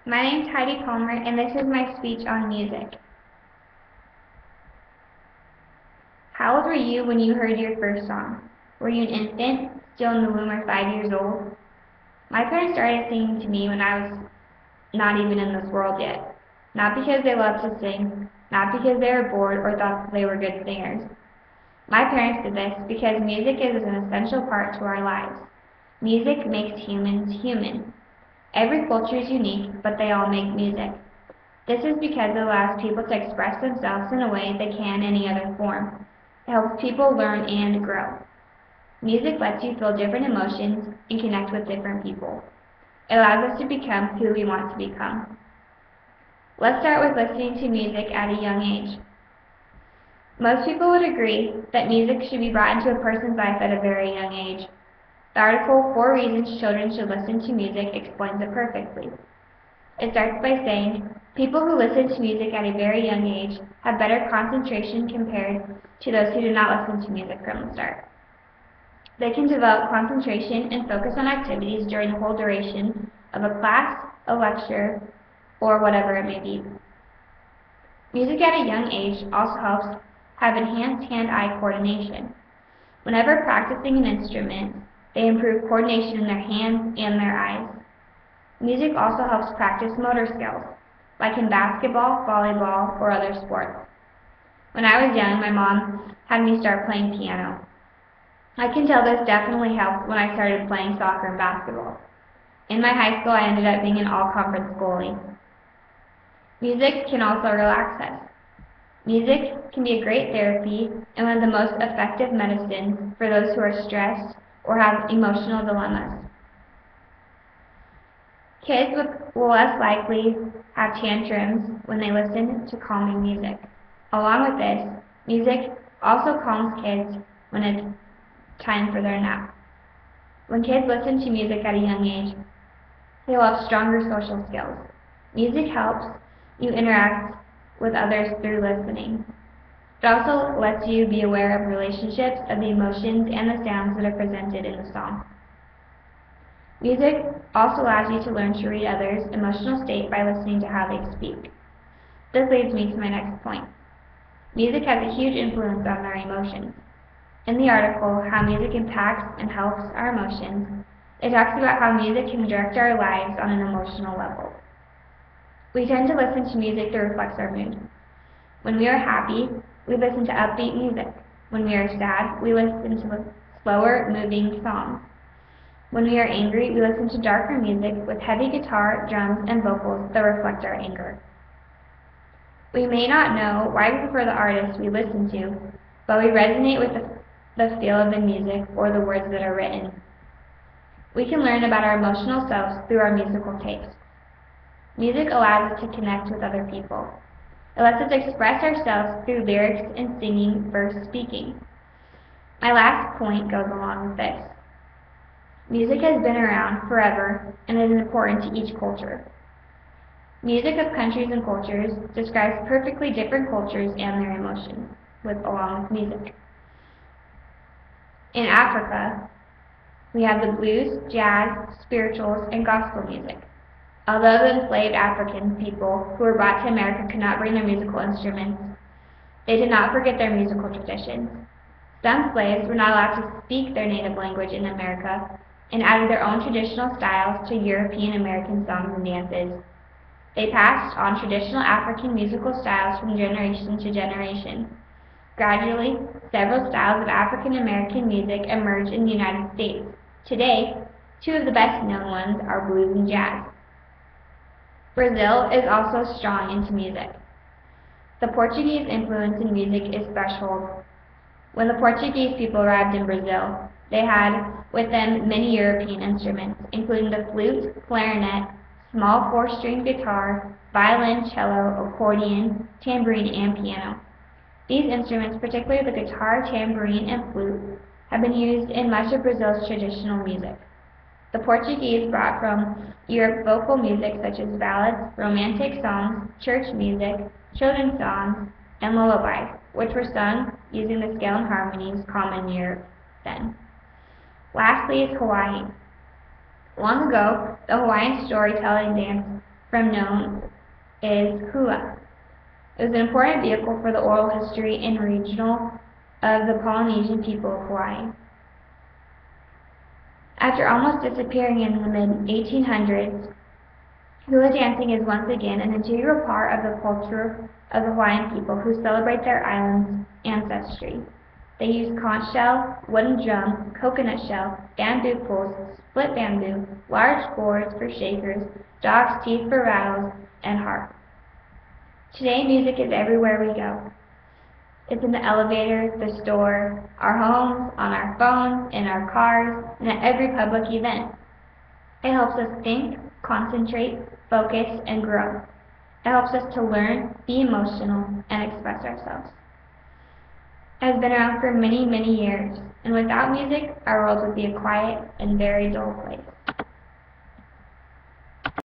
My name's Heidi Palmer, and this is my speech on music. How old were you when you heard your first song? Were you an infant, still in the womb, or 5 years old? My parents started singing to me when I was not even in this world yet. Not because they loved to sing, not because they were bored or thought that they were good singers. My parents did this because music is an essential part to our lives. Music makes humans human. Every culture is unique, but they all make music. This is because it allows people to express themselves in a way they can any other form. It helps people learn and grow. Music lets you feel different emotions and connect with different people. It allows us to become who we want to become. Let's start with listening to music at a young age. Most people would agree that music should be brought into a person's life at a very young age. The article, 4 Reasons Children Should Listen to Music, explains it perfectly. It starts by saying, people who listen to music at a very young age have better concentration compared to those who do not listen to music from the start. They can develop concentration and focus on activities during the whole duration of a class, a lecture, or whatever it may be. Music at a young age also helps have enhanced hand-eye coordination. Whenever practicing an instrument, they improve coordination in their hands and their eyes. Music also helps practice motor skills, like in basketball, volleyball, or other sports. When I was young, my mom had me start playing piano. I can tell this definitely helped when I started playing soccer and basketball. In my high school, I ended up being an all-conference goalie. Music can also relax us. Music can be a great therapy and one of the most effective medicines for those who are stressed or have emotional dilemmas. Kids will less likely have tantrums when they listen to calming music. Along with this, music also calms kids when it's time for their nap. When kids listen to music at a young age, they will have stronger social skills. Music helps you interact with others through listening. It also lets you be aware of relationships, of the emotions, and the sounds that are presented in the song. Music also allows you to learn to read others' emotional state by listening to how they speak. This leads me to my next point. Music has a huge influence on our emotions. In the article, How Music Impacts and Helps Our Emotions, it talks about how music can direct our lives on an emotional level. We tend to listen to music that reflects our mood. When we are happy, we listen to upbeat music. When we are sad, we listen to slower moving songs. When we are angry, we listen to darker music with heavy guitar, drums, and vocals that reflect our anger. We may not know why we prefer the artists we listen to, but we resonate with the feel of the music or the words that are written. We can learn about our emotional selves through our musical taste. Music allows us to connect with other people. It lets us express ourselves through lyrics and singing versus speaking. My last point goes along with this. Music has been around forever and is important to each culture. Music of countries and cultures describes perfectly different cultures and their emotions, along with music. In Africa, we have the blues, jazz, spirituals, and gospel music. Although the enslaved African people who were brought to America could not bring their musical instruments, they did not forget their musical traditions. Some slaves were not allowed to speak their native language in America and added their own traditional styles to European American songs and dances. They passed on traditional African musical styles from generation to generation. Gradually, several styles of African American music emerged in the United States. Today, 2 of the best known ones are blues and jazz. Brazil is also strong into music. The Portuguese influence in music is threshold. When the Portuguese people arrived in Brazil, they had with them many European instruments, including the flute, clarinet, small 4-string guitar, violin, cello, accordion, tambourine, and piano. These instruments, particularly the guitar, tambourine, and flute, have been used in much of Brazil's traditional music. The Portuguese brought from Europe vocal music such as ballads, romantic songs, church music, children's songs, and lullabies, which were sung using the scale and harmonies common in Europe then. Lastly is Hawaii. Long ago, the Hawaiian storytelling dance from known is hula. It was an important vehicle for the oral history and regional of the Polynesian people of Hawaii. After almost disappearing in the mid-1800s, hula dancing is once again an integral part of the culture of the Hawaiian people who celebrate their island's ancestry. They use conch shell, wooden drum, coconut shell, bamboo poles, split bamboo, large gourds for shakers, dog's teeth for rattles, and harp. Today, music is everywhere we go. It's in the elevator, the store, our homes, on our phones, in our cars, and at every public event. It helps us think, concentrate, focus, and grow. It helps us to learn, be emotional, and express ourselves. It has been around for many, many years, and without music, our world would be a quiet and very dull place.